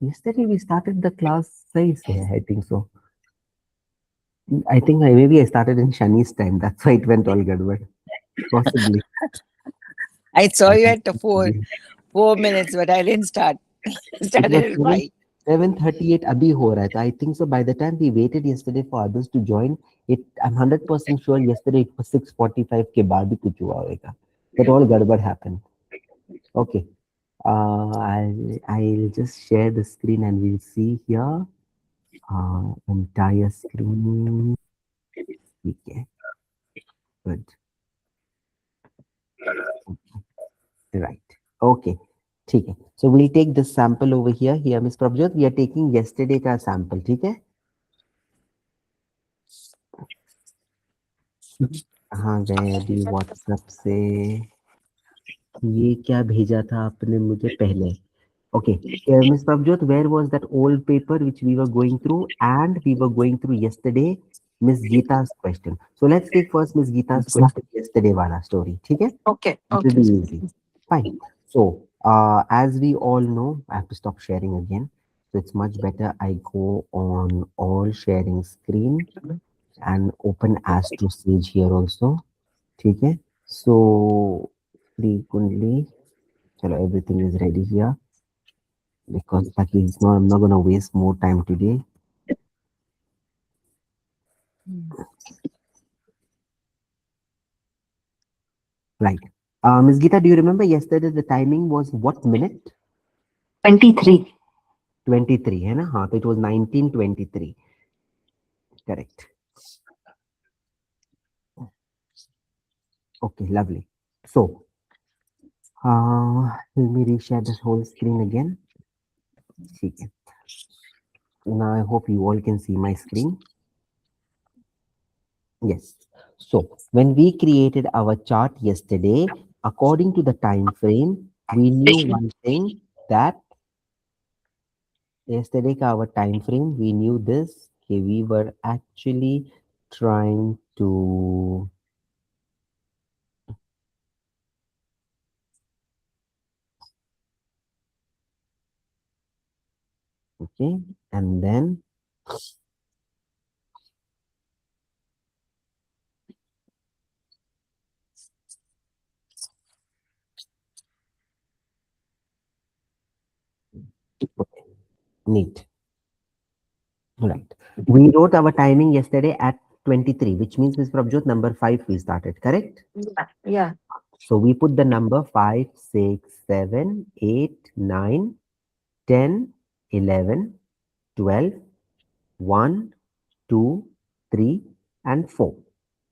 Yesterday we started the class, sahi se, I think so. I think maybe I started in Shani's time. That's why it went all gadwad. Possibly. I saw I you think at the possibly. 4 minutes, but I didn't start. It Started was at 5. 7:38 abhi ho raha tha. I think so. By the time we waited yesterday for others to join, I'm 100% sure yesterday it was 6:45 ke baad hi kuch hua hoga. That all gadbad happened. Okay. I'll just share the screen and we'll see here. Entire screen. Okay. Good. Right. Okay. ठीक है. So we'll take this sample over here. Here, Miss Prabhjot, we are taking yesterday का sample. ठीक है? कहाँ गए अभी WhatsApp से? ये क्या भेजा था आपने मुझे पहले? Okay. Miss Prabhjot, where was that old paper which we were going through and we were going through yesterday? Miss Geeta's question. So let's take first Miss Geeta's question yesterday wala story. ठीक है? Okay. It will Okay. be easy. Fine. So, as we all know, I have to stop sharing again. So it's much better I go on all sharing screen and open Astro Sage here also. Okay. So, frequently, chalo, everything is ready here because I'm not gonna waste more time today. Right. Ms. Geeta, do you remember yesterday the timing was what minute? 23. 23, है ना? हाँ, तो it was 19:23. Correct. Okay, lovely. So, let me reshare this whole screen again. Okay. Now I hope you all can see my screen. Yes. So when we created our chart yesterday, according to the time frame, we knew one thing that yesterday our time frame, we knew this. Okay, we were actually trying to okay, and then okay, neat. Right. We wrote our timing yesterday at 23, which means Ms. Prabjot number 5 we started, correct? Yeah. So we put the number 5, 6, 7, 8, 9, 10, 11, 12, 1, 2, 3, and 4.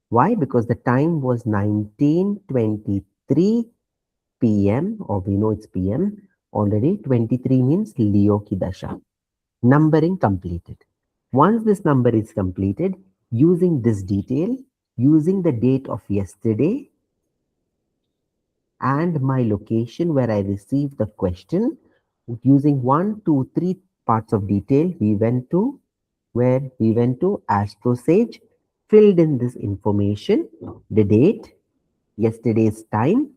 Why? Because the time was 19:23 p.m. or we know it's p.m. already. 23 means Leo ki dasha. Numbering completed. Once this number is completed, using this detail, using the date of yesterday and my location where I received the question, using 1, 2, 3 parts of detail, we went to where we went to AstroSage, filled in this information, the date, yesterday's time,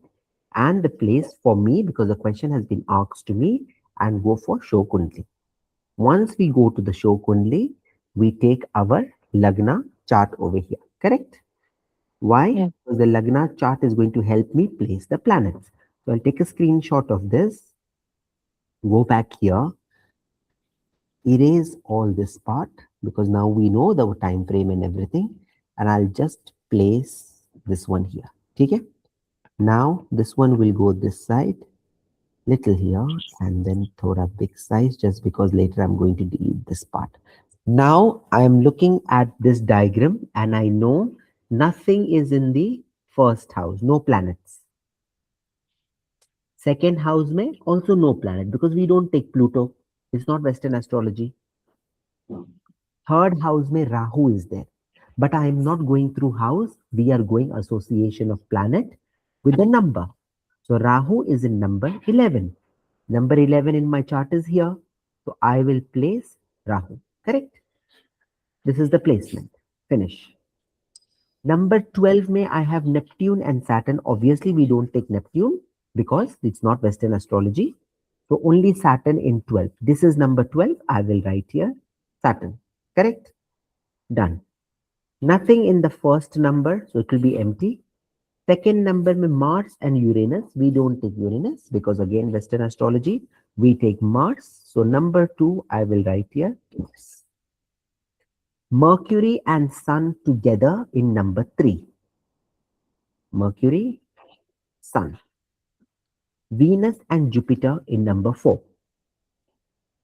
and the place for me because the question has been asked to me, and go for Show Kundli. Once we go to the Show Kundli, we take our Lagna chart over here. Correct? Why? Yeah. Because the Lagna chart is going to help me place the planets. So I'll take a screenshot of this, go back here, erase all this part because now we know the time frame and everything, and I'll just place this one here. Okay? Now this one will go this side, little here, and then thoda big size just because later I'm going to delete this part. Now I am looking at this diagram and I know nothing is in the first house, no planets. Second house may also no planet because we don't take Pluto. It's not Western astrology. Third house may Rahu is there. But I am not going through house. We are going association of planet with the number. So Rahu is in number 11. Number 11 in my chart is here. So I will place Rahu. Correct? This is the placement. Finish. Number 12 may I have Neptune and Saturn. Obviously, we don't take Neptune because it's not Western astrology. So only Saturn in 12. This is number 12. I will write here Saturn. Correct? Done. Nothing in the first number, so it will be empty. Second number में Mars and Uranus. We don't take Uranus because again Western astrology. We take Mars. So number 2 I will write here. Mars. Mercury and Sun together in number 3. Mercury, Sun. Venus and Jupiter in number 4.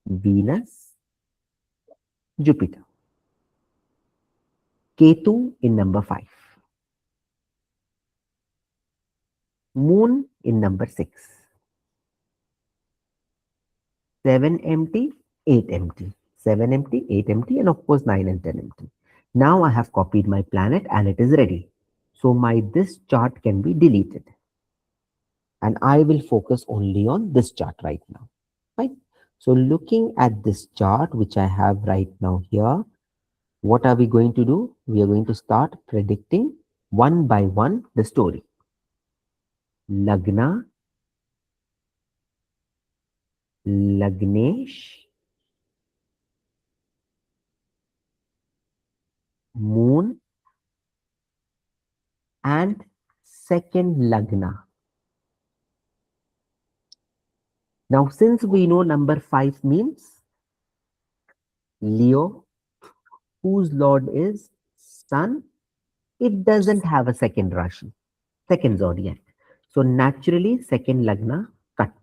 Venus, Jupiter. Ketu in number 5. Moon in number 6. 7 empty, 8 empty. 7 empty, 8 empty, and of course 9 and 10 empty. Now I have copied my planet and it is ready. So my this chart can be deleted. And I will focus only on this chart right now. Right? So looking at this chart, which I have right now here, what are we going to do? We are going to start predicting one by one the story. Lagna, Lagnesh, Moon, and second Lagna. Now, since we know number 5 means Leo, whose lord is Sun, it doesn't have a second Rashi, second zodiac. So naturally, second Lagna cut.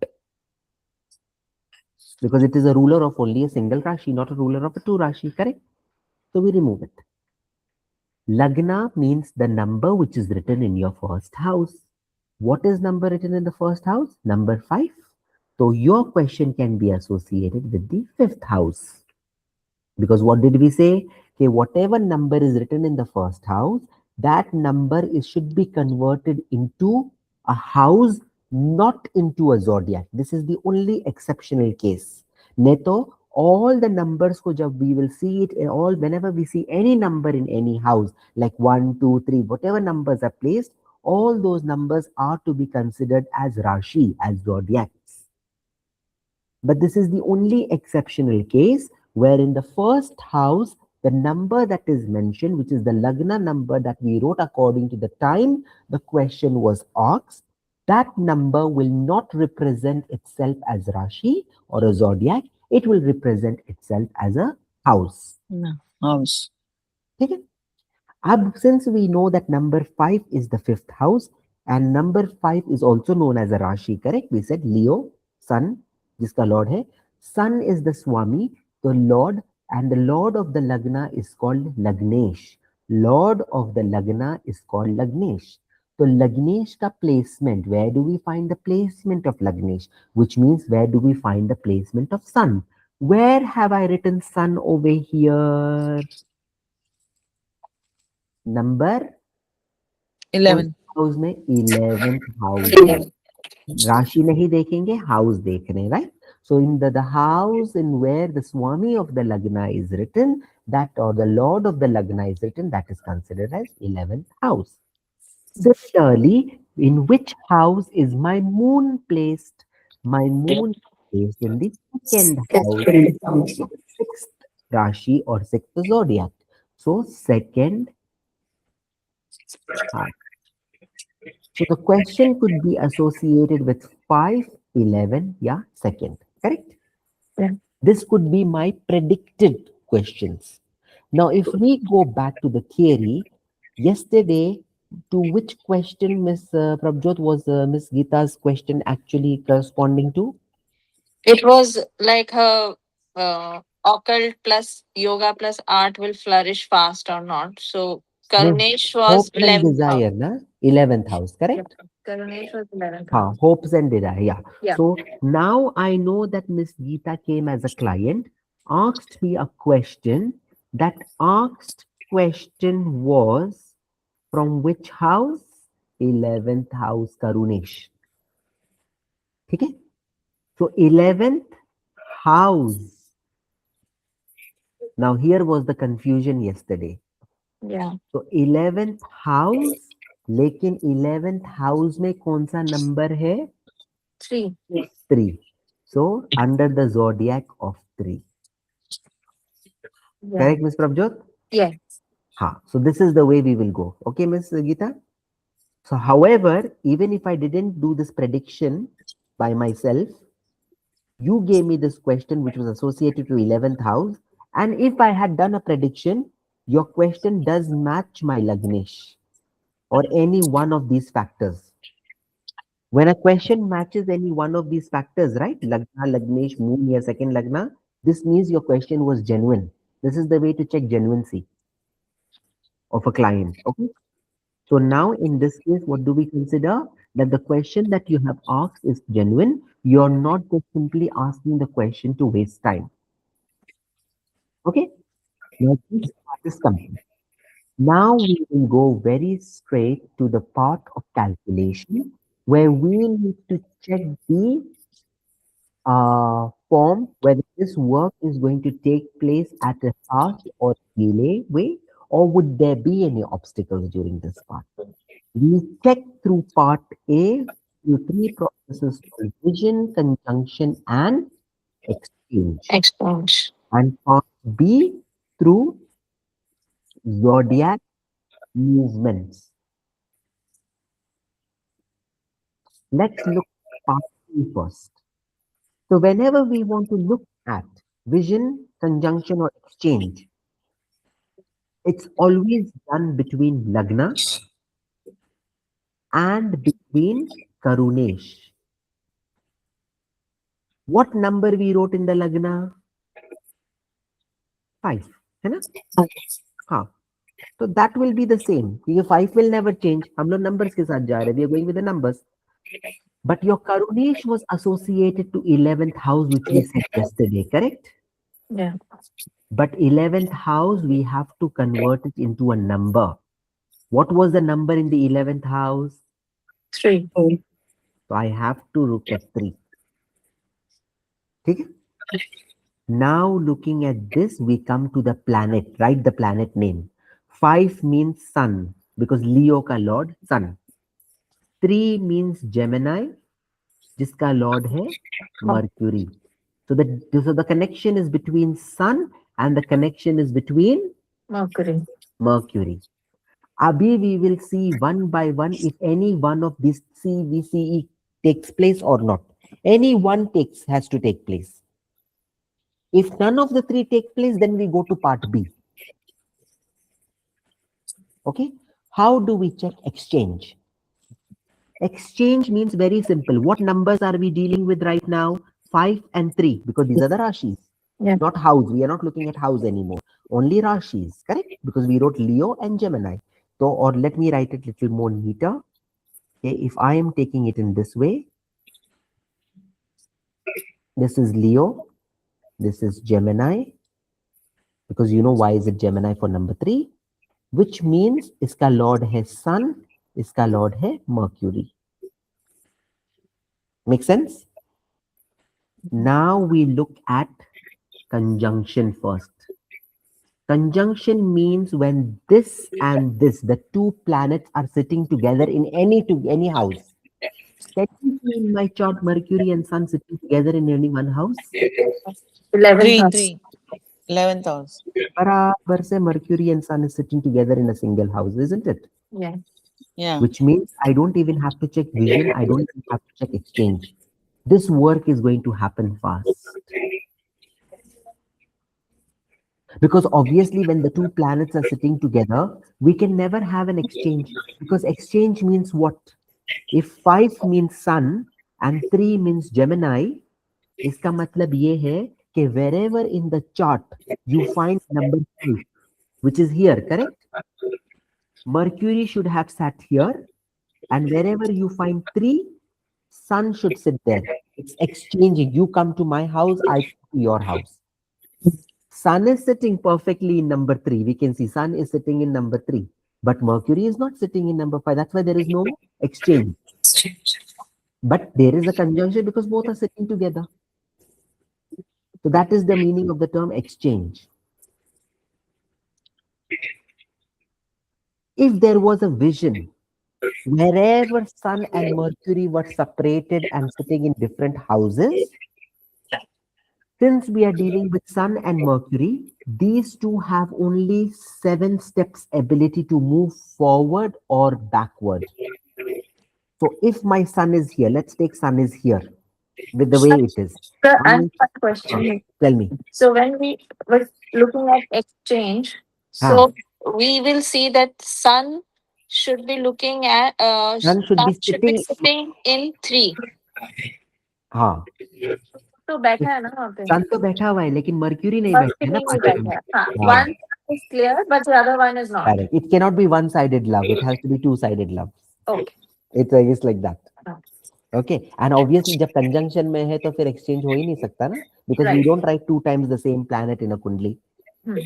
Because it is a ruler of only a single Rashi, not a ruler of a 2 Rashi, correct? So we remove it. Lagna means the number which is written in your first house. What is number written in the first house? Number 5. So your question can be associated with the 5th house. Because what did we say? Okay, whatever number is written in the first house, that number should be converted into a house, not into a zodiac. This is the only exceptional case. Neto, all the numbers ko jab we will see it in all, whenever we see any number in any house, like 1, 2, 3, whatever numbers are placed, all those numbers are to be considered as Rashi, as zodiacs. But this is the only exceptional case where in the first house, the number that is mentioned, which is the Lagna number that we wrote according to the time the question was asked, that number will not represent itself as Rashi or a zodiac. It will represent itself as a house. No, house. Okay? Since we know that number 5 is the 5th house and number 5 is also known as a Rashi, correct? We said Leo, Sun, jiska Lord hai. Sun is the Swami, the Lord, and the Lord of the Lagna is called Lagnesh. Lord of the Lagna is called Lagnesh. So Lagnesh ka placement, where do we find the placement of Lagnesh? Which means where do we find the placement of Sun? Where have I written Sun over here? Number 11. House में 11th house राशि नहीं देखेंगे house देख रहे हैं right so in the house in where the swami of the lagna is written that or the lord of the lagna is written that is considered as 11th house. Similarly, in which house is my moon placed? My moon is placed in the second house, sixth rashi or sixth zodiac. So second house. So the question could be associated with 5, 11, yeah, second, correct? Yeah. This could be my predicted questions. Now, if we go back to the theory, yesterday, to which question Miss Prabjot was Miss Geeta's question actually corresponding to? It was like her occult plus yoga plus art will flourish fast or not. So No, Karnesh was hopes and 11th house. desire, na? 11th house, correct? Karnesh was 11th Ha, house. hopes and desire, yeah. Yeah. So now I know that Miss Geeta came as a client, asked me a question. That asked question was from which house? 11th house, Karunesh. Okay? So 11th house. Now here was the confusion yesterday. Yeah. So 11th house, लेकिन 11th house में कौन सा number है? 3. 3. So under the zodiac of 3. Yeah. Correct, Miss Prabjot? Yes. Ha. So this is the way we will go. Okay, Miss Geeta? So however, even if I didn't do this prediction by myself, you gave me this question which was associated to 11th house. And if I had done a prediction, your question does match my Lagnesh or any one of these factors. When a question matches any one of these factors, right? Lagna, Lagnesh, Moon, your second Lagna, this means your question was genuine. This is the way to check genuinency of a client. Okay. So now in this case, what do we consider? That the question that you have asked is genuine. You're not just simply asking the question to waste time. Okay. Now this part is complete. Now we will go very straight to the part of calculation where we need to check the form whether this work is going to take place at a fast or delay way, or would there be any obstacles during this part. We check through part A through 3 processes called vision, conjunction, and exchange. Exchange. And part B through zodiac movements. Let's look at part B first. So whenever we want to look at vision, conjunction, or exchange, it's always done between Lagna and between Karunesh. What number we wrote in the Lagna? 5. है ना? हाँ. So that will be the same. Your 5 will never change. हम लोग numbers के साथ जा रहे हैं. We are going with the numbers. But your Karunesh was associated to 11th house, which we said yesterday, correct? Yeah. But 11th house, we have to convert it into a number. What was the number in the 11th house? 3. So I have to look at 3. Okay? Now looking at this, we come to the planet. Write the planet name. 5 means sun because Leo ka lord sun. 3 means Gemini, जिसका lord है Mercury. So the connection is between sun and the connection is between Mercury. Mercury. Abhi we will see one by one if any one of these CVCE takes place or not. Any one has to take place. If none of the 3 take place, then we go to part B. Okay. How do we check exchange? Exchange means very simple. What numbers are we dealing with right now? 5 and 3, because these are the Rashis. Yeah. Not house. We are not looking at house anymore. Only Rashis, correct? Because we wrote Leo and Gemini. So, or let me write it a little more neater. Okay, if I am taking it in this way, this is Leo, this is Gemini, because you know why is it Gemini for number 3, which means iska lord hai sun, iska lord hai Mercury. Make sense? Now we look at conjunction first. Conjunction means when this and this, the 2 planets are sitting together in any house. Can you see in my chart Mercury and Sun sitting together in any one house? 11th house. 3. 11th house. Barabar se Mercury and Sun is sitting together in a single house, isn't it? Yeah. Yeah. Which means I don't even have to check vision. I don't even have to check exchange. This work is going to happen fast. Because obviously when the 2 planets are sitting together, we can never have an exchange. Because exchange means what? If 5 means Sun and 3 means Gemini, इसका मतलब ये है कि wherever in the chart you find number 5, which is here, correct? Mercury should have sat here, and wherever you find 3, Sun should sit there. It's exchanging. You come to my house, I come to your house. Sun is sitting perfectly in number 3. We can see Sun is sitting in number 3. But Mercury is not sitting in number 5. That's why there is no exchange. But there is a conjunction because both are sitting together. So that is the meaning of the term exchange. If there was a vision, wherever Sun and Mercury were separated and sitting in different houses, Since we are dealing with Sun and Mercury, these two have only 7 steps ability to move forward or backward. So if my Sun is here, let's take Sun is here with the way it is. Sir, I have I- one question. Tell me. So when we were looking at exchange, So we will see that sun should be looking at Sun should be sun should be sitting. sitting in 3. हाँ, तो बैठा है ना वहाँ पे सन तो बैठा हुआ है लेकिन मर्क्यूरी नहीं First बैठा है ना sitting भी पांचवें बैठा में. है हाँ हाँ. one is clear but the other one is not. Correct. It cannot be one-sided love. It has to be two-sided love. Okay. It's like that. Okay. And obviously, जब conjunction में है तो फिर exchange हो ही नहीं सकता ना, because we Right. don't write 2 times the same planet in a kundli. Hmm.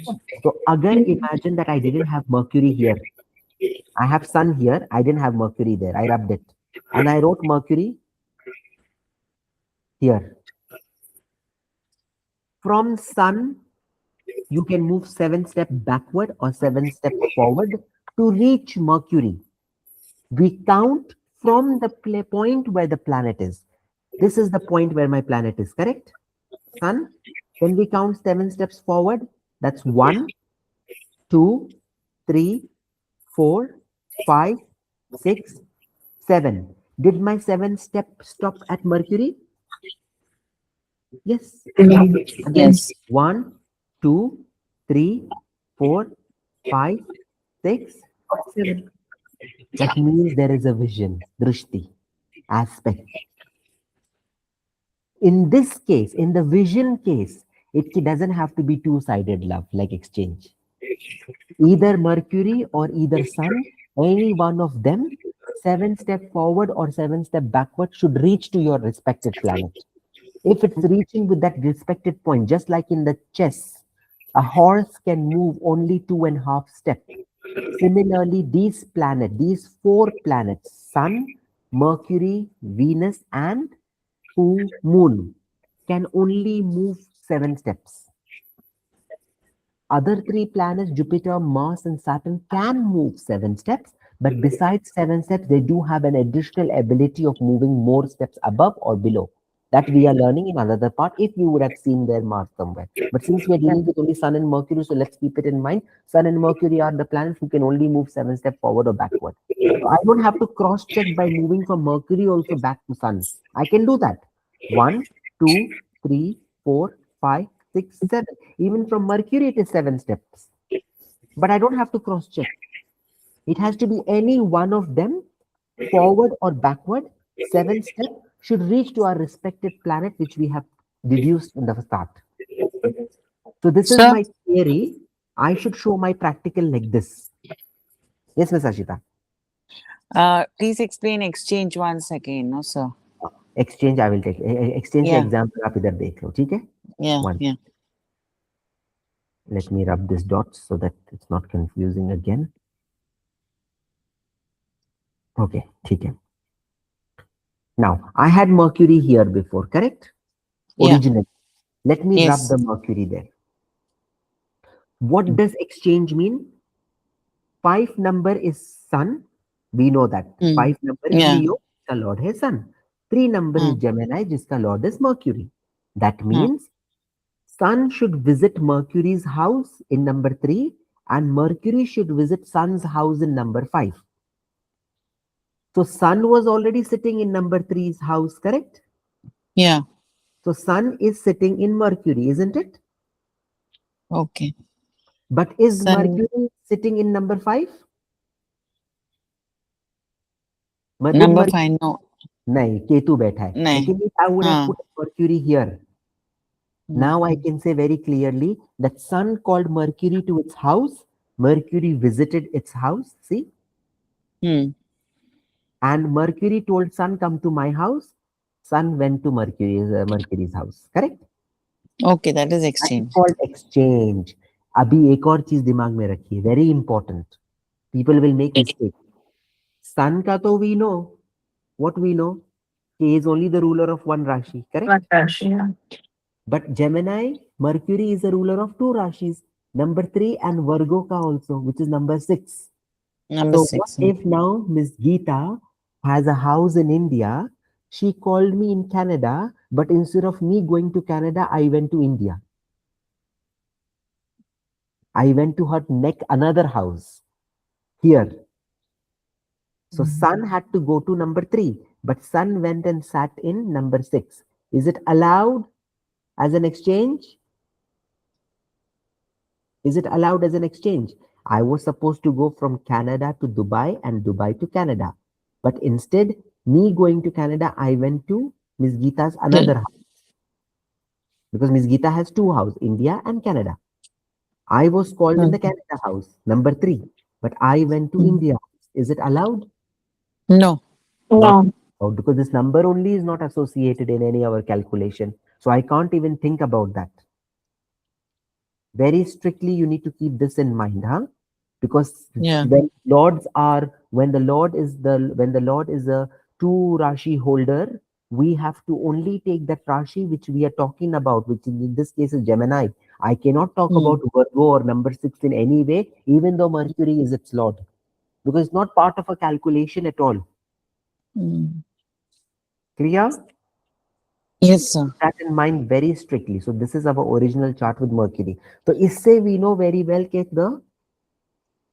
So अगर imagine that I didn't have Mercury here, I have Sun here, I didn't have Mercury there, I rubbed it, and I wrote Mercury here. From Sun, you can move 7 steps backward or 7 steps forward to reach Mercury. We count from the point where the planet is. This is the point where my planet is, correct? Sun. Then we count 7 steps forward. That's 1, 2, 3, 4, 5, 6, 7. Did my 7 step stop at Mercury? Yes. Again, Yes. 1, 2, 3, 4, 5, 6, 7. That means there is a vision, drishti, aspect. In this case, in the vision case, it doesn't have to be two-sided love like exchange. Either Mercury or either Sun, any one of them, 7 step forward or 7 step backward should reach to your respected planet. If it's reaching with that respected point, just like in the chess, a horse can move only 2.5 steps. Similarly, these 4 planets, Sun, Mercury, Venus, and Moon, can only move 7 steps. Other 3 planets, Jupiter, Mars, and Saturn, can move 7 steps, but besides 7 steps, they do have an additional ability of moving more steps above or below. That we are learning in another part, if you would have seen their Mars somewhere. But since we are dealing with only Sun and Mercury, so let's keep it in mind. Sun and Mercury are the planets who can only move 7 steps forward or backward. So I don't have to cross-check by moving from Mercury also back to Sun. I can do that. 1, 2, 3, 4, 5, 6, 7. Even from Mercury, it is 7 steps. But I don't have to cross-check. It has to be any one of them, forward or backward. 7 steps should reach to our respected planet, which we have deduced in the start. So this is Sir? my theory. I should show my practical like this. Yes, Ms. Ashita. Please explain exchange once again, no, sir? Exchange, I will take. Exchange Yeah. example आप इधर देख लो, ठीक है? Yeah, One. yeah. Let me rub this dot so that it's not confusing again. Okay, ठीक है. Now, I had Mercury here before, correct? Yeah. Originally. Let me rub Yes. the Mercury there. What does exchange mean? 5 number is Sun. We know that. 5 number is Yeah. Leo, the Lord is Sun. 3 number is Gemini, जिसका Lord is Mercury. That means Sun should visit Mercury's house in number 3 and Mercury should visit Sun's house in number 5. So Sun was already sitting in number 3's house, correct? Yeah. So Sun is sitting in Mercury, isn't it? Okay. But is Sun- Mercury sitting in number 5? Number 5, no. नहीं, केतु बैठा है. नहीं. लेकिन if I would have put Mercury here, now I can say very clearly that Sun called Mercury to its house. Mercury visited its house. See? And Mercury told Sun, come to my house. Sun went to Mercury's house. Correct? Okay, that is That is exchange. called exchange. अभी एक और चीज दिमाग में रखिए. Very important. People will make mistake. Sun का तो we know. What we know? He is only the ruler of one Rashi. Correct? One Rashi, yeah. But Gemini, Mercury is the ruler of 2 Rashis. Number 3 and Virgo ka also, which is number 6. Number So 6. what if now Miss Geeta has a house in India? She called me in Canada. but instead of me going to Canada, I went to India. I went to her another house here. So Sun had to go to number 3, but Sun went and sat in number 6. Is it allowed as an exchange? Is it allowed as an exchange? I was supposed to go from Canada to Dubai and Dubai to Canada. But instead, me going to Canada, I went to Miss Geeta's another house. Because Miss Geeta has 2 houses, India and Canada. I was called in the Canada house, number 3. But I went to India. Is it allowed? No. No. Not because this number only is not associated in any of our calculation. So I can't even think about that. Very strictly, you need to keep this in mind, huh? Because Yeah. when the Lord is a 2 Rashi holder, we have to only take that Rashi which we are talking about, which in this case is Gemini. I cannot talk about Virgo or number 6 in any way, even though Mercury is its Lord, because it's not part of a calculation at all. Clear? Yes, sir. That in mind very strictly. So this is our original chart with Mercury. So isse we know very well that the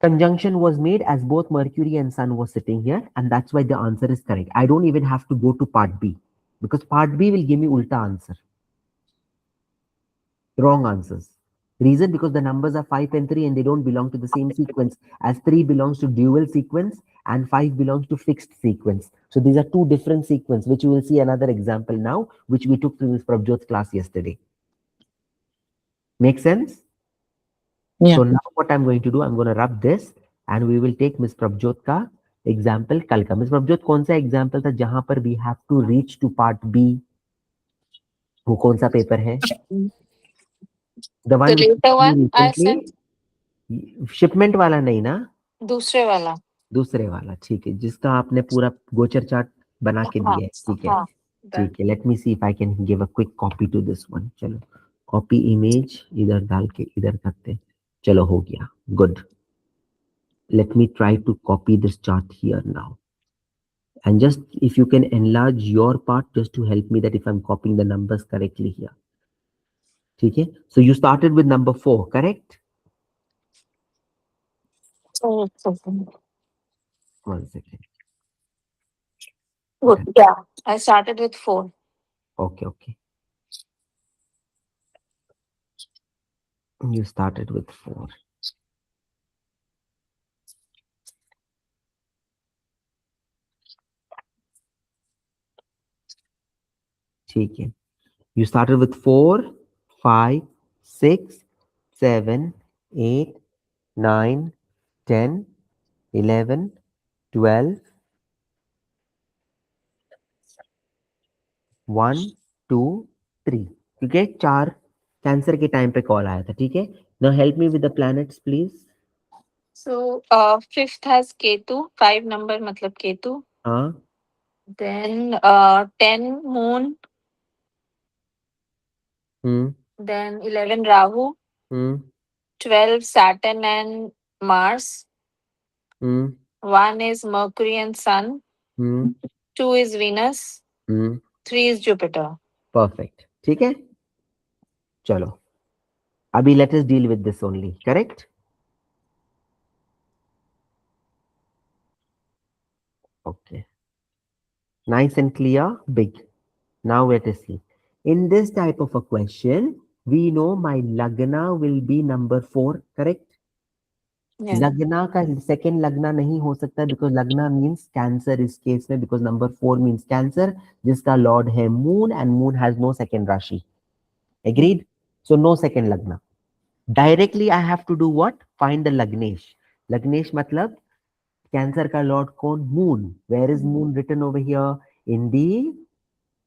conjunction was made as both Mercury and Sun was sitting here, and that's why the answer is correct. I don't even have to go to part B, because part B will give me ulta answer. Wrong answers. Reason, because the numbers are 5 and 3 and they don't belong to the same sequence, as 3 belongs to dual sequence and 5 belongs to fixed sequence. So these are 2 different sequences, which you will see another example now, which we took through this Prabjot's class yesterday. Make sense? Yeah. So now what I'm going to do, I'm going to rub this and we will take Miss Prabjot ka example kal ka. Miss Prabjot, kaun sa example tha jahan par we have to reach to part B? वो कौन सा paper है? The one The later one I recently, sent. shipment वाला नहीं ना? दूसरे वाला. दूसरे वाला, ठीक है, जिसका आपने पूरा गोचर चार्ट बना के दिया है, ठीक है, ठीक है. Let me see if I can give a quick copy to this one. चलो, कॉपी इमेज इधर डाल के इधर करते हैं. चलो, हो गया, good. Let me try to copy this chart here now. And just if you can enlarge your part just to help me that if I'm copying the numbers correctly here. Okay, so you started with number 4, correct? Oh, One second. good. Yeah. I started with 4. Okay, okay. You started with 4. ठीक है. You started with 4, 5, 6, 7, 8, 9, 10, 11, 12, 1, 2, 3. ठीक है, 4 cancer के time पे call आया था. ठीक है. Now help me with the planets, please. So, 5th has Ketu. 5 number matlab Ketu. हाँ. Then 10 Moon. Then 11 Rahu. 12 Saturn and Mars. 1 is Mercury and Sun. 2 is Venus. 3 is Jupiter. Perfect. ठीक है. चलो, अभी let us deal with this only. Correct? Okay. Nice and clear, big. Now let us see. In this type of a question, we know my lagna will be number 4, correct? Yeah. Lagna का second lagna नहीं हो सकता because lagna means cancer इस case में, because number 4 means cancer, जिसका lord है moon and moon has no second rashi. Agreed? So no second lagna. Directly I have to do what? Find the lagnesh. Lagnesh matlab cancer का lord कौन? Moon. Where is moon written over here? In the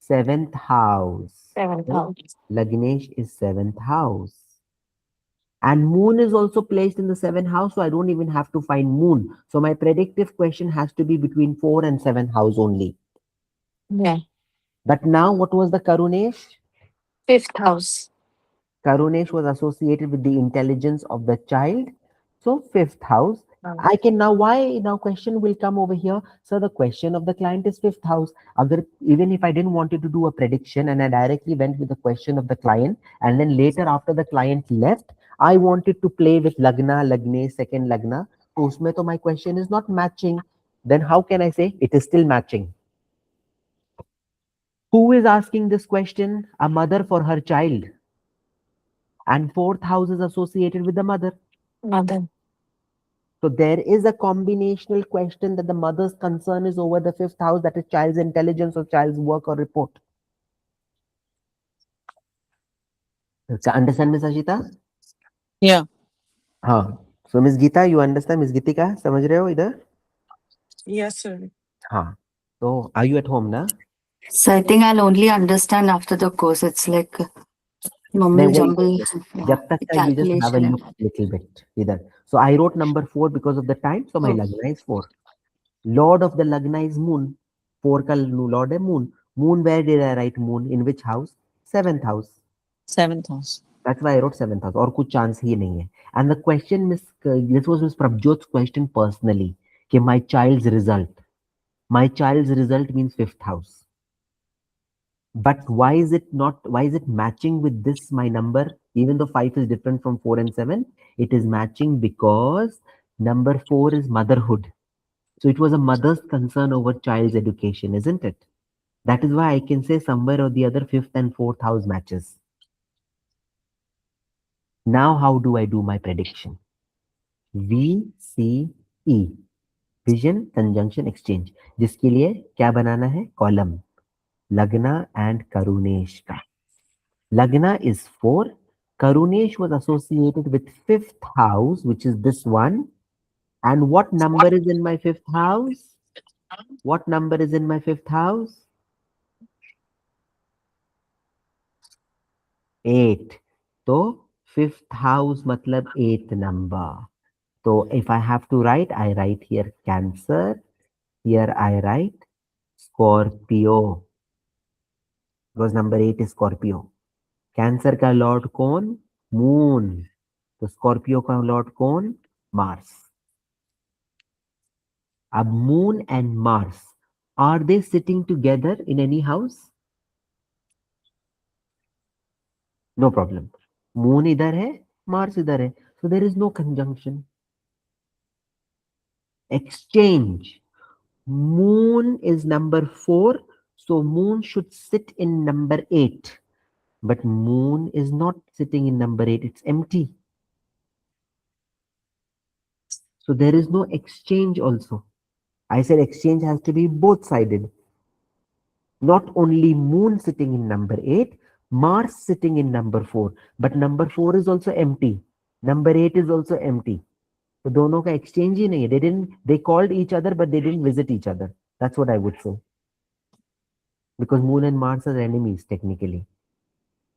7th house. 7th house. Lagnesh is 7th house. And moon is also placed in the 7th house, so I don't even have to find moon. So my predictive question has to be between 4 and 7th house only. Yeah. But now what was the Karunesh? 5th house. Karunesh was associated with the intelligence of the child. So 5th house, I can now, why now question will come over here. So the question of the client is fifth house. Even if I didn't want you to do a prediction and I directly went with the question of the client, and then later after the client left, I wanted to play with Lagna, Lagne, second Lagna. So usme to my question is not matching. Then how can I say it is still matching? Who is asking this question? A mother for her child. And fourth house is associated with the mother. Mother. So there is a combinational question that the mother's concern is over the fifth house, that is child's intelligence or child's work or report. Understand, Miss Ashita? Yeah. हाँ. So Miss Geeta, you understand? Miss Geetika, समझ रहे हो इधर? Yes, sir. हाँ. So are you at home ना? So I think I'll only understand after the course. It's like नहीं, mumble वही jumble. जब तक का you just have a Calculation. look little bit इधर. So I wrote number 4 because of the time. So my Oh. Lagna is 4. Lord of the Lagna is moon. 4 का lord है moon. Moon, where did I write moon? In which house? 7th house. 7th house. That's why I wrote 7th house. और कुछ chance ही नहीं है. And the question, this was Miss Prabjot's question personally. कि my child's result. My child's result means 5th house. But why is it matching with this, my number? Even though 5 is different from 4 and 7, it is matching because number 4 is motherhood. So it was a mother's concern over child's education, isn't it? That is why I can say somewhere or the other 5th and 4th house matches. Now, how do I do my prediction? VCE, vision conjunction exchange, जिसके लिए क्या बनाना है? Column. Lagna and Karunesh ka. Lagna is 4. Karunesh was associated with 5th house, which is this one. And what number is in my 5th house? What number is in my 5th house? 8. So 5th house matlab 8th number. So if I have to write, I write here Cancer. Here I write Scorpio. Because number 8 is Scorpio. Cancer का lord कौन? Moon. तो Scorpio का lord कौन? Mars. अब Moon and Mars, are they sitting together in any house? No problem. Moon इधर है, Mars इधर है, so there is no conjunction. Exchange. Moon is number 4, so moon should sit in number 8. But moon is not sitting in number 8, it's empty. So there is no exchange also. I said exchange has to be both sided. Not only moon sitting in number 8, Mars sitting in number 4, but number 4 is also empty. Number 8 is also empty. So दोनों का exchange ही नहीं है. They called each other, but they didn't visit each other. That's what I would say. Because moon and Mars are enemies technically.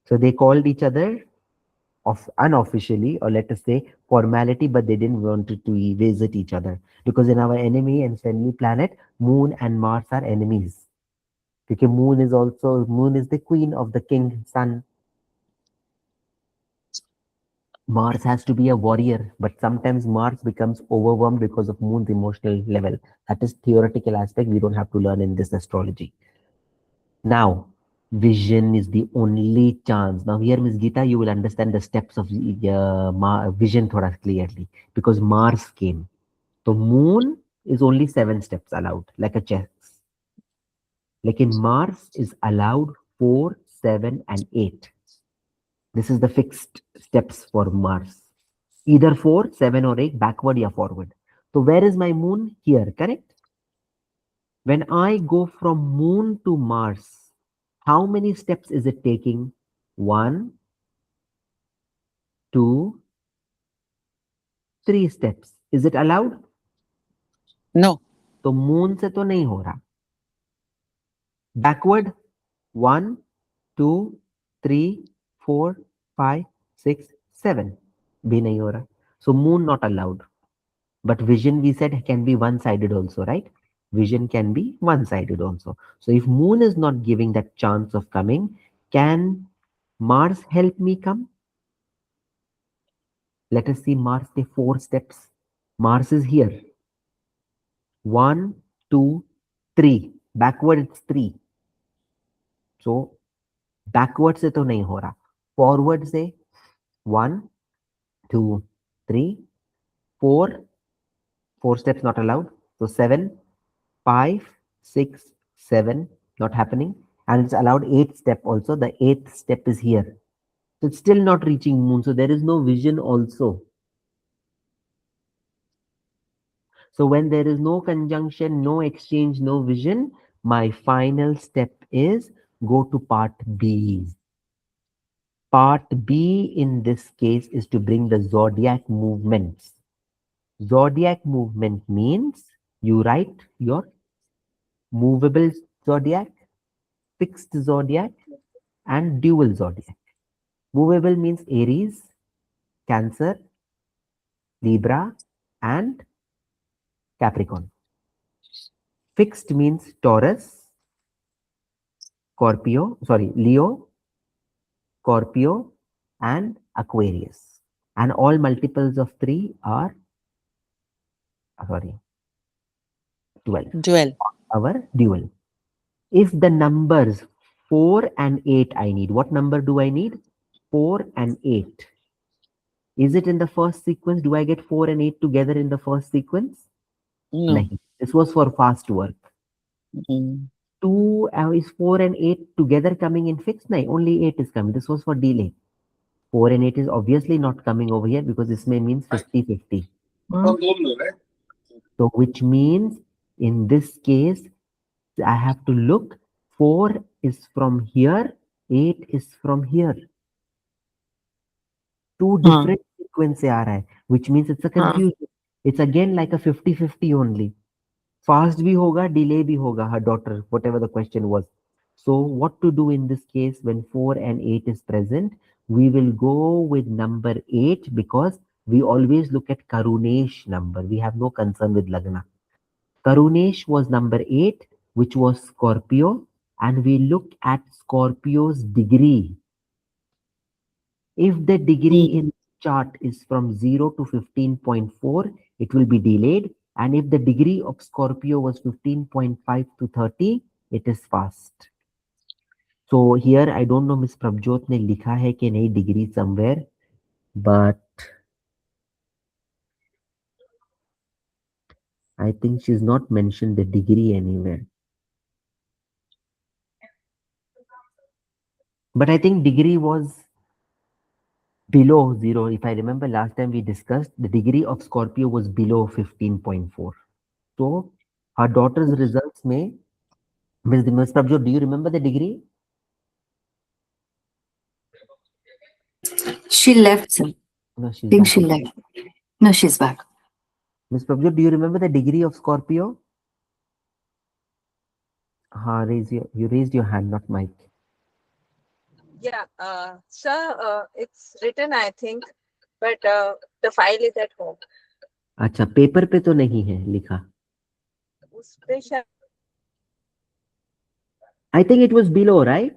So they called each other unofficially, or let us say formality, but they didn't want to visit each other. Because in our enemy and friendly planet, moon and Mars are enemies. Because moon is the queen of the king sun. Mars has to be a warrior, but sometimes Mars becomes overwhelmed because of moon's emotional level. That is theoretical aspect we don't have to learn in this astrology. Now, vision is the only chance. Now here, Miss Geeta, you will understand the steps of vision thoda clearly, because Mars came. So moon is only 7 steps allowed, like a chess. Like in Mars is allowed 4, 7 and 8. This is the fixed steps for Mars. Either 4, 7 or 8, backward or forward. So where is my moon? Here, correct? When I go from moon to Mars, how many steps is it taking? 1, 2, 3 steps. Is it allowed? No. तो moon से तो नहीं हो रहा. Backward, 1, 2, 3, 4, 5, 6, 7. भी नहीं हो रहा. So moon not allowed. But vision, we said, can be one-sided also, right? Vision can be one-sided also. So if moon is not giving that chance of coming, can Mars help me come? Let us see Mars take 4 steps. Mars is here. 1, 2, 3. Backward it's 3. So backward से तो नहीं हो रहा. Forward से 1, 2, 3, 4. 4 steps not allowed. So 7, 5, 6, 7 not happening. And it's allowed 8 step also. The 8th step is here. So it's still not reaching moon. So there is no vision also. So when there is no conjunction, no exchange, no vision, my final step is go to part B. Part B in this case is to bring the zodiac movements. Zodiac movement means you write your movable zodiac, fixed zodiac, and dual zodiac. Movable means Aries, Cancer, Libra, and Capricorn. Fixed means Taurus, Leo, Scorpio, and Aquarius. And all multiples of 3 are 12. 12. Our dual. If the numbers 4 and 8 I need, what number do I need? 4 and 8. Is it in the first sequence? Do I get 4 and 8 together in the first sequence? No. Nahi. This was for fast work. Mm. 2 is 4 and 8 together coming in fixed? No, only 8 is coming. This was for delay. 4 and 8 is obviously not coming over here because this may means 50-50. So which means in this case, I have to look. 4 is from here, 8 is from here. Two different sequences are hai, which means it's a confusion. It's again like a 50-50 only. Fast bhi hoga, delay bhi hoga, her daughter, whatever the question was. So what to do in this case when 4 and 8 is present? We will go with number 8 because we always look at Karunesh number. We have no concern with Lagna. Karunesh was number 8, which was Scorpio, and we look at Scorpio's degree. If the degree in chart is from 0 to 15.4, it will be delayed. And if the degree of Scorpio was 15.5 to 30, it is fast. So here, I don't know Miss Prabjot ne likha hai ki nahi degree somewhere, but I think she's not mentioned the degree anywhere. But I think degree was below 0. If I remember last time we discussed, the degree of Scorpio was below 15.4. So her daughter's results may, Ms. Prabjot, do you remember the degree? She left, sir. No, I she's think back. she left. No, she's back. Ms. Prabjot, do you remember the degree of Scorpio? You raised your hand, not mic. Yeah, sir, it's written, I think, but the file is at home. अच्छा, paper पे तो नहीं है लिखा. उस पे शायद I think it was below, right?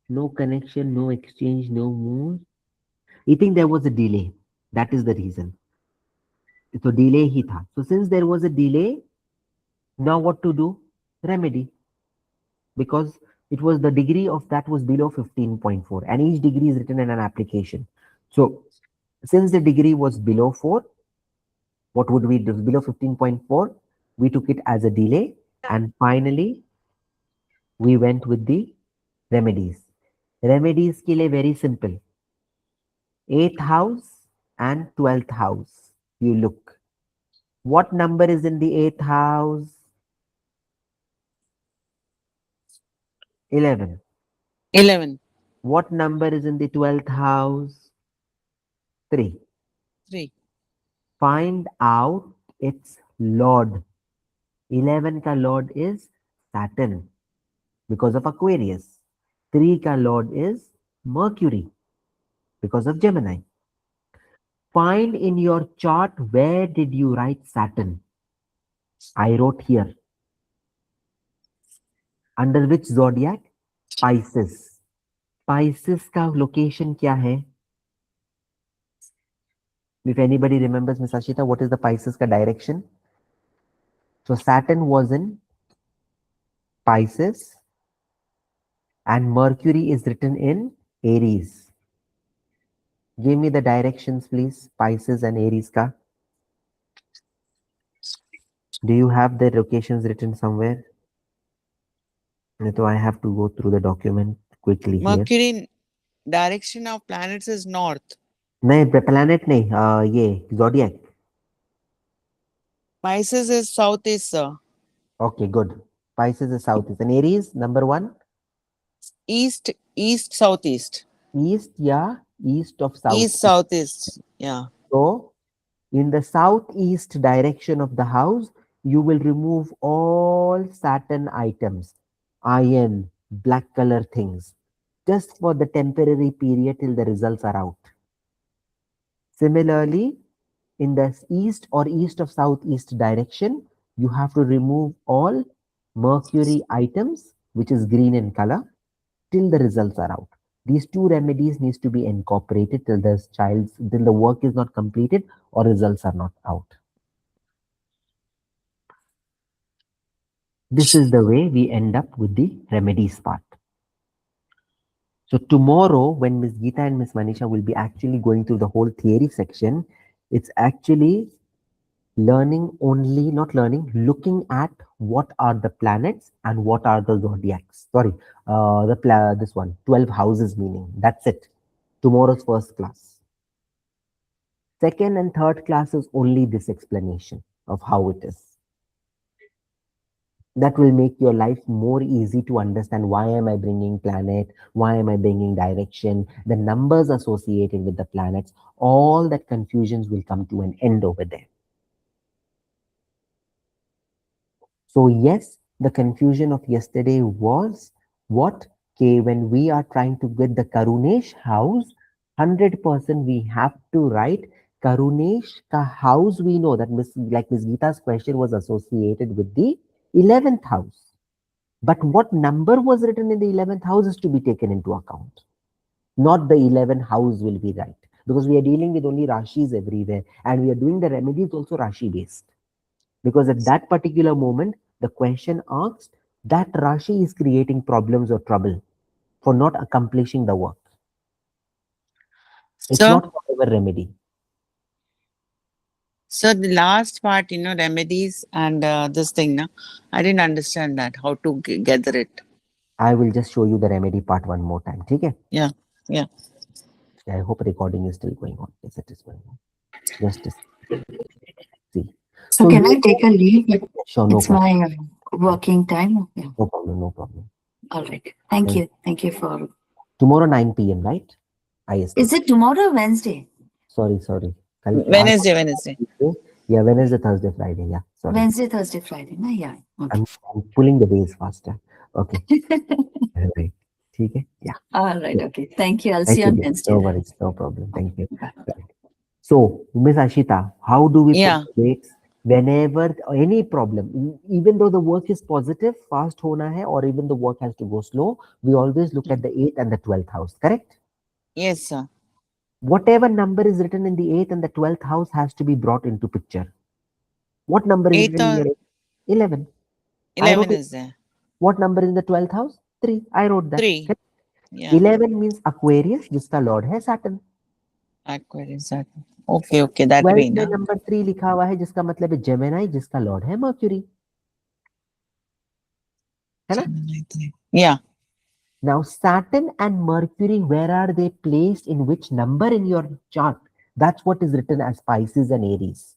No connection, no exchange, no move. I think there was a delay. That is the reason. So delay ही था. So since there was a delay, now what to do? Remedy. Because it was the degree of that was below 15.4 and each degree is written in an application. So since the degree was below 4, what would we do? Below 15.4, we took it as a delay, and finally we went with the remedies. Remedies ke liye very simple. 8th house and 12th house. You look. What number is in the 8th house? 11. 11. What number is in the 12th house? 3. 3. Find out its lord. 11 ka lord is Saturn because of Aquarius. 3 ka lord is Mercury because of Gemini. Find in your chart where did you write Saturn. I wrote here. Under which zodiac? Pisces. Pisces का location क्या है? If anybody remembers, Miss Ashita, what is the Pisces ka direction? So Saturn was in Pisces and Mercury is written in Aries. Give me the directions, please. Pisces and Aries ka. Do you have the locations written somewhere? So I have to go through the document quickly here. Mercury direction of planets is north. नहीं, planet नहीं, ये zodiac. Pisces is southeast, sir. Okay, good. Pisces is southeast. And Aries, number 1? East, southeast. East, yeah, east of south. East, southeast. Yeah. So, in the southeast direction of the house, you will remove all Saturn items, iron, black color things, just for the temporary period till the results are out. Similarly, in the east or east of southeast direction, you have to remove all Mercury items, which is green in color, till the results are out. These two remedies needs to be incorporated till till the work is not completed or results are not out. This is the way we end up with the remedies part. So tomorrow, when Miss Geeta and Miss Manisha will be actually going through the whole theory section, it's actually looking at what are the planets and what are the zodiacs. Sorry, this one, 12 houses meaning. That's it. Tomorrow's first class. Second and third class is only this explanation of how it is. That will make your life more easy to understand. Why am I bringing planet? Why am I bringing direction? The numbers associated with the planets, all that confusions will come to an end over there. So yes, the confusion of yesterday was what? Okay, when we are trying to get the Karunesh house, 100% we have to write Karunesh ka house. We know that Miss Geeta's question was associated with the 11th house. But what number was written in the 11th house is to be taken into account. Not the 11th house will be right. Because we are dealing with only Rashis everywhere. And we are doing the remedies also Rashi based. Because at that particular moment, the question asked, that Rashi is creating problems or trouble for not accomplishing the work. It's not whatever remedy. So the last part, remedies and this thing, no? I didn't understand that, how to gather it. I will just show you the remedy part one more time. Okay? Yeah, yeah. I hope recording is still going on. Yes, it is going on. Just see. So can I take a leave? Sure, no It's problem. my working time. Yeah. No problem, no problem. All right. Thank you. Thank you for... Tomorrow 9 p.m., right? IST. Is it tomorrow or Wednesday? Sorry. Wednesday. Yeah, Wednesday, Thursday, Friday. Yeah, sorry. Wednesday, Thursday, Friday. No, yeah. Okay. I'm pulling the days faster. Okay. Right. Okay. Yeah. All right. Okay. Thank you. I'll Thank see you on you. Wednesday. No worries. No problem. Thank you. Right. So, Miss Ashita, how do we put the dates whenever any problem, even though the work is positive, fast hona hai, or even the work has to go slow, we always look at the 8th and the 12th house, correct? Yes, sir. Whatever number is written in the 8th and the 12th house has to be brought into picture. What number is written in your 11? 11 is there. What number is in the 12th house? 3. I wrote that. 3. Okay? Yeah. 11 means Aquarius, jiska lord hai Saturn. Aquarius, Saturn. Okay, that 12 way, में na? number 3 लिखा हुआ है जिसका मतलब है Gemini, जिसका lord है Mercury. है ना? Yeah. Now Saturn and Mercury, where are they placed in which number in your chart? That's what is written as Pisces and Aries.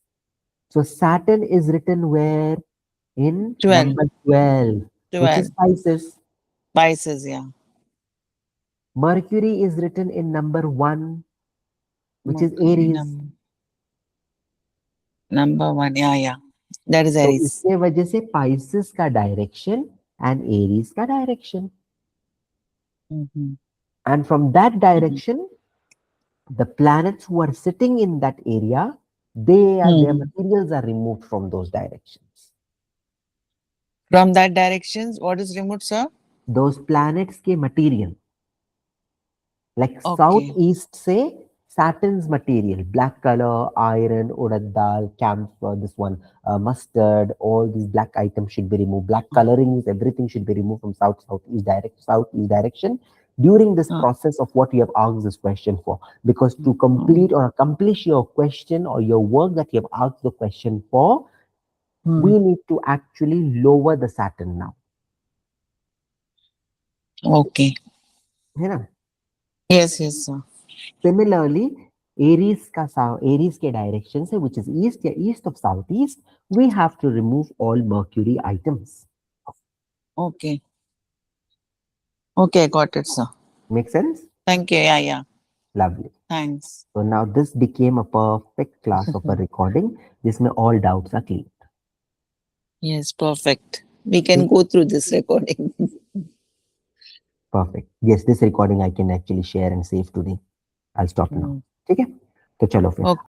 So Saturn is written where? In 12. number 12, which is Pisces. Pisces, yeah. Mercury is written in number 1, which is Aries. Number 1, yeah. That is So Aries. इसके वजह से Pisces का direction and Aries का direction. And from that direction, the planets who are sitting in that area, their materials are removed from those directions. From that directions, what is removed, sir? Those planets के material. Like Okay. southeast, say Saturn's material, black color, iron, urad dal, camphor, this one, mustard, all these black items should be removed. Black colorings, everything should be removed from southeast direction during this process of what you have asked this question for. Because to complete or accomplish your question or your work that you have asked the question for, we need to actually lower the Saturn now. Okay. है ना? Yes, yes, sir. Similarly, Aries के direction से, which is east या east of southeast, we have to remove all Mercury items. Okay. Okay, got it, sir. Make sense? Thank you. Yeah, yeah. Lovely. Thanks. So now this became a perfect class of a recording. जिसमें all doubts are clear. Yes, perfect. We can go through this recording. Perfect. Yes, this recording I can actually share and save today. I'll stop now. ठीक है? तो चलो फिर. Okay.